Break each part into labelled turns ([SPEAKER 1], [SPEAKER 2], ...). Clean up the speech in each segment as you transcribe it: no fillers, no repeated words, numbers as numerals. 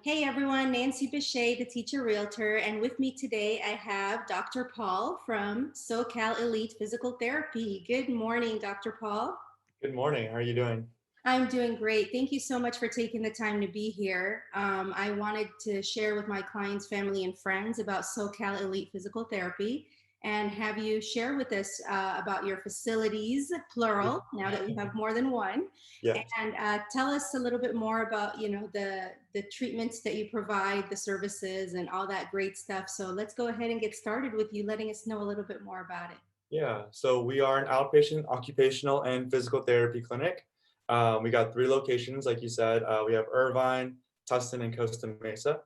[SPEAKER 1] Hey everyone, Nancy Bechet, the teacher realtor, and with me today I have Dr. Paul from SoCal Elite Physical Therapy. Good morning, Dr. Paul.
[SPEAKER 2] Good morning. How are you doing?
[SPEAKER 1] I'm doing great. Thank you so much for taking the time to be here. I wanted to share with my clients, family, and friends about SoCal Elite Physical Therapy and have you share with us about your facilities, plural, now that we have more than one,
[SPEAKER 2] Yeah.
[SPEAKER 1] and tell us a little bit more about, the treatments that you provide, the services, and all that great stuff. So let's go ahead and get started with you letting us know a little bit more about it.
[SPEAKER 2] Yeah. So we are an outpatient occupational and physical therapy clinic. We got three locations, like you said. We have Irvine, Tustin, and Costa Mesa.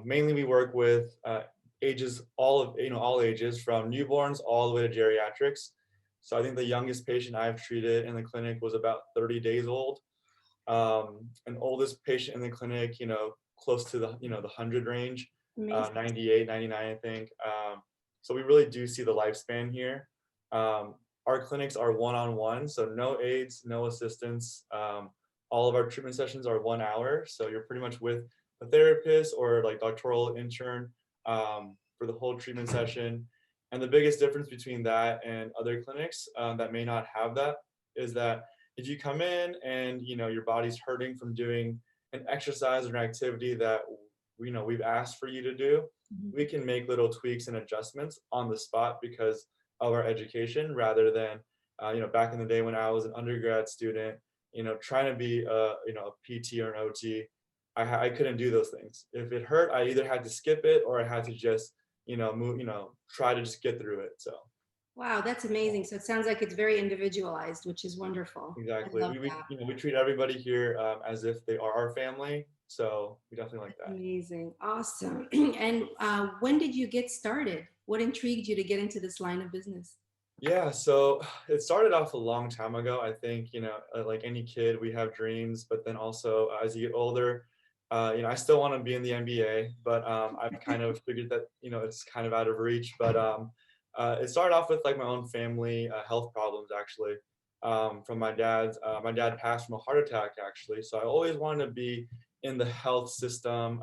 [SPEAKER 2] Mainly, we work with ages, all ages, from newborns all the way to geriatrics. So I think the youngest patient I've treated in the clinic was about 30 days old. An oldest patient in the clinic, close to the 100 range,
[SPEAKER 1] Amazing.
[SPEAKER 2] 98, 99, I think. So we really do see the lifespan here. Our clinics are one-on-one, so no aides, no assistants. All of our treatment sessions are 1 hour, so you're pretty much with a therapist or like doctoral intern for the whole treatment session. And the biggest difference between that and other clinics that may not have that is that if you come in and your body's hurting from doing an exercise or an activity that we've asked for you to do,
[SPEAKER 1] Mhm.
[SPEAKER 2] we can make little tweaks and adjustments on the spot because of our education, rather than back in the day when I was an undergrad student, trying to be a PT or an OT. I couldn't do those things. If it hurt, I either had to skip it or I had to just move, try to just get through it. So
[SPEAKER 1] Wow, that's amazing. So it sounds like it's very individualized, which is wonderful. I
[SPEAKER 2] exactly.
[SPEAKER 1] love
[SPEAKER 2] We
[SPEAKER 1] that.
[SPEAKER 2] we treat everybody here as if they are our family. So we definitely like that.
[SPEAKER 1] Amazing. Awesome. And when did you get started? What intrigued you to get into this line of business?
[SPEAKER 2] Yeah, so it started off a long time ago. I think, like any kid, we have dreams, but then also as you get older, I still want to be in the NBA, but I've kind of figured that, it's kind of out of reach. But it started off with like my own family health problems, actually, from my dad's. My dad passed from a heart attack, actually. So I always wanted to be in the health system,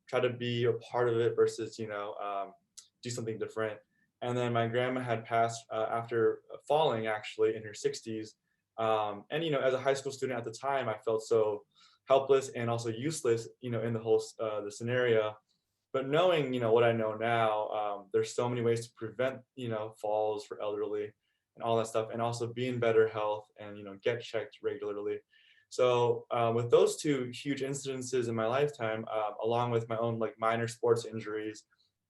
[SPEAKER 2] try to be a part of it versus, do something different. And then my grandma had passed after falling, actually, in her 60s. And as a high school student at the time, I felt so helpless and also useless, in the whole the scenario. But knowing what I know now, there's so many ways to prevent falls for elderly and all that stuff, and also be in better health and get checked regularly. So with those two huge incidences in my lifetime, along with my own like minor sports injuries,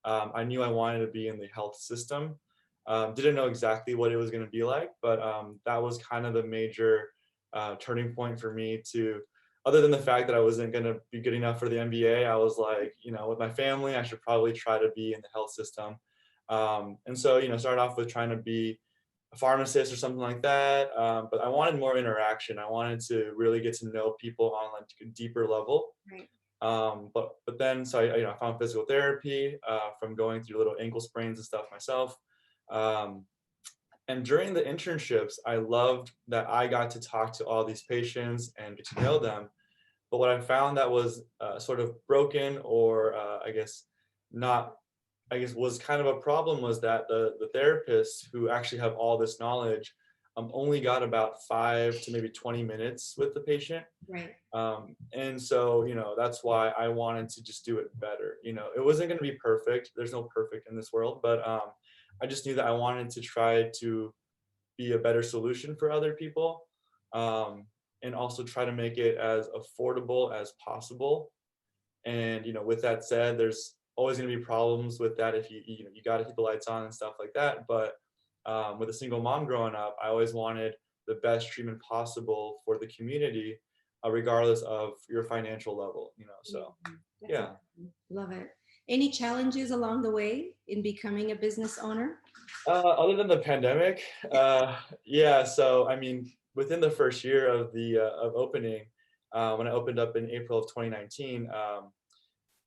[SPEAKER 2] I knew I wanted to be in the health system. Didn't know exactly what it was going to be like, but that was kind of the major turning point for me to, other than the fact that I wasn't going to be good enough for the NBA, I was like, with my family, I should probably try to be in the health system. And so, started off with trying to be a pharmacist or something like that. But I wanted more interaction. I wanted to really get to know people on like a deeper level.
[SPEAKER 1] Right.
[SPEAKER 2] But then so I found physical therapy from going through little ankle sprains and stuff myself. Um, and during the internships, I loved that I got to talk to all these patients and get to know them. But what I found that was sort of broken, or I guess not, I guess was kind of a problem, was that the therapists who actually have all this knowledge only got about 5 to maybe 20 minutes with the patient.
[SPEAKER 1] Right.
[SPEAKER 2] And so, that's why I wanted to just do it better. It wasn't going to be perfect. There's no perfect in this world, but I just knew that I wanted to try to be a better solution for other people, um, and also try to make it as affordable as possible. And, with that said, there's always going to be problems with that if you got to keep the lights on and stuff like that. But with a single mom growing up, I always wanted the best treatment possible for the community, regardless of your financial level. So
[SPEAKER 1] Mhm. That's
[SPEAKER 2] yeah.
[SPEAKER 1] amazing. Love it. Any challenges along the way in becoming a business owner?
[SPEAKER 2] Other than the pandemic, yeah. So I mean, within the first year of the of opening, when I opened up in April of 2019,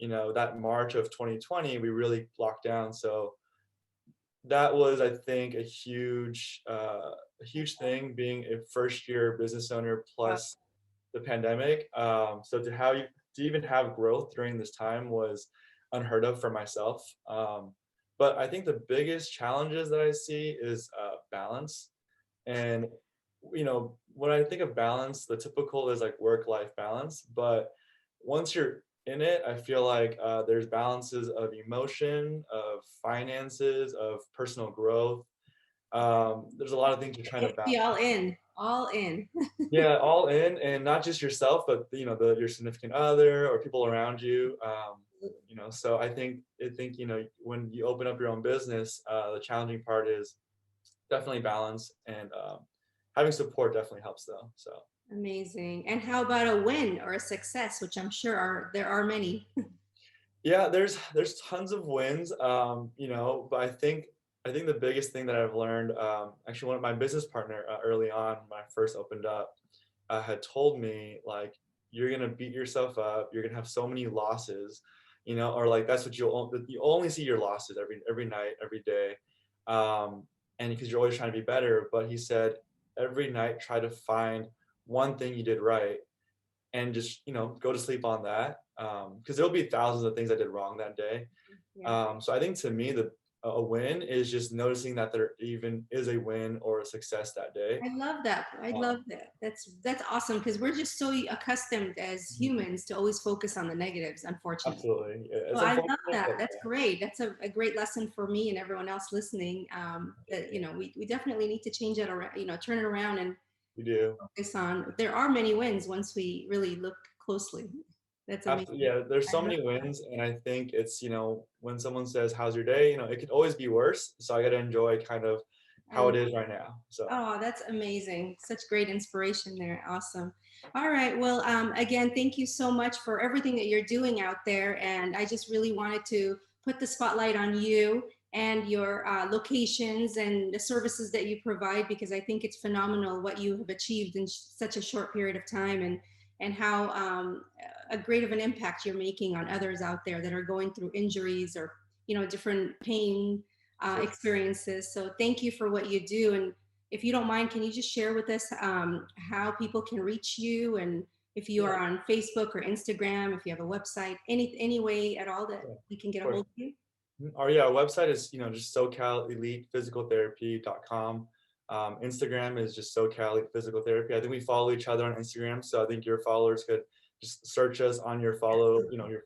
[SPEAKER 2] that March of 2020, we really locked down. So that was, I think, a huge thing being a first year business owner
[SPEAKER 1] Wow.
[SPEAKER 2] plus the pandemic. So to to even have growth during this time was unheard of for myself. But I think the biggest challenges that I see is balance. And when I think of balance, the typical is like work-life balance. But once you're in it, I feel like there's balances of emotion, of finances, of personal growth. There's a lot of things you're trying
[SPEAKER 1] You
[SPEAKER 2] to
[SPEAKER 1] have to
[SPEAKER 2] balance.
[SPEAKER 1] be all in, all in.
[SPEAKER 2] Yeah, all in, and not just yourself, but your significant other or people around you. So I think when you open up your own business, the challenging part is definitely balance, and having support definitely helps though. So
[SPEAKER 1] Amazing. And how about a win or a success, which I'm sure there are many.
[SPEAKER 2] yeah, there's tons of wins, but I think the biggest thing that I've learned, actually, one of my business partner early on when I first opened up, had told me like you're gonna beat yourself up, you're gonna have so many losses, or like that's what you only see your losses every night, every day, and because you're always trying to be better. But he said every night try to find one thing you did right and just go to sleep on that, because there'll be thousands of things I did wrong that day.
[SPEAKER 1] Yeah.
[SPEAKER 2] So I think to me the a win is just noticing that there even is a win or a success that day.
[SPEAKER 1] I love that. I
[SPEAKER 2] um,
[SPEAKER 1] love that. That's awesome because we're just so accustomed as humans to always focus on the negatives, unfortunately.
[SPEAKER 2] Absolutely. Yeah,
[SPEAKER 1] So
[SPEAKER 2] it's
[SPEAKER 1] I love
[SPEAKER 2] unfortunate,
[SPEAKER 1] that.
[SPEAKER 2] but
[SPEAKER 1] That's great. That's a great lesson for me and everyone else listening. That we definitely need to change it around, turn it around and
[SPEAKER 2] we do.
[SPEAKER 1] focus on. There are many wins once we really look closely. That's amazing.
[SPEAKER 2] Yeah, there's
[SPEAKER 1] I
[SPEAKER 2] so
[SPEAKER 1] love
[SPEAKER 2] many
[SPEAKER 1] that.
[SPEAKER 2] wins, and I think it's, when someone says, "How's your day?" It could always be worse. So I got to enjoy kind of
[SPEAKER 1] I
[SPEAKER 2] how
[SPEAKER 1] love
[SPEAKER 2] it is right now. So
[SPEAKER 1] Oh, that's amazing. Such great inspiration there. Awesome. All right. Well, again, thank you so much for everything that you're doing out there. And I just really wanted to put the spotlight on you and your locations and the services that you provide because I think it's phenomenal what you have achieved in such a short period of time and how a great of an impact you're making on others out there that are going through injuries or different pain
[SPEAKER 2] sure.
[SPEAKER 1] experiences. So thank you for what you do. And if you don't mind, can you just share with us how people can reach you and if you
[SPEAKER 2] Yeah,
[SPEAKER 1] are on Facebook or Instagram, if you have a website, any way at all that
[SPEAKER 2] yeah,
[SPEAKER 1] we can
[SPEAKER 2] of
[SPEAKER 1] get a
[SPEAKER 2] course.
[SPEAKER 1] hold of you?
[SPEAKER 2] Our website is, just SoCal Elite Physical Therapy.com. Instagram is just SoCal Elite Physical Therapy. I think we follow each other on Instagram, so I think your followers could just search us on your your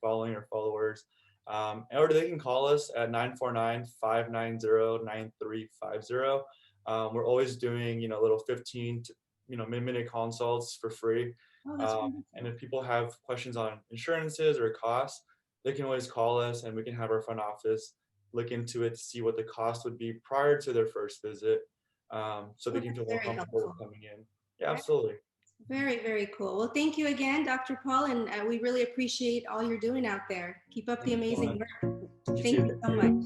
[SPEAKER 2] following or followers. Or they can call us at 949-590-9350. We're always doing, little 15 to, minute consults for free.
[SPEAKER 1] Oh, that's
[SPEAKER 2] And
[SPEAKER 1] wonderful.
[SPEAKER 2] if people have questions on insurances or costs, they can always call us and we can have our front office look into it to see what the cost would be prior to their first visit, so they
[SPEAKER 1] Oh,
[SPEAKER 2] can
[SPEAKER 1] that's
[SPEAKER 2] feel more
[SPEAKER 1] very
[SPEAKER 2] comfortable
[SPEAKER 1] helpful.
[SPEAKER 2] with coming in. Yeah, absolutely.
[SPEAKER 1] Very, very cool. Well, thank you again, Dr. Paul, and we really appreciate all you're doing out there. Keep up the
[SPEAKER 2] Thank you so
[SPEAKER 1] amazing
[SPEAKER 2] much.
[SPEAKER 1] work.
[SPEAKER 2] You
[SPEAKER 1] Thank
[SPEAKER 2] too.
[SPEAKER 1] you
[SPEAKER 2] Thank
[SPEAKER 1] so
[SPEAKER 2] you.
[SPEAKER 1] much.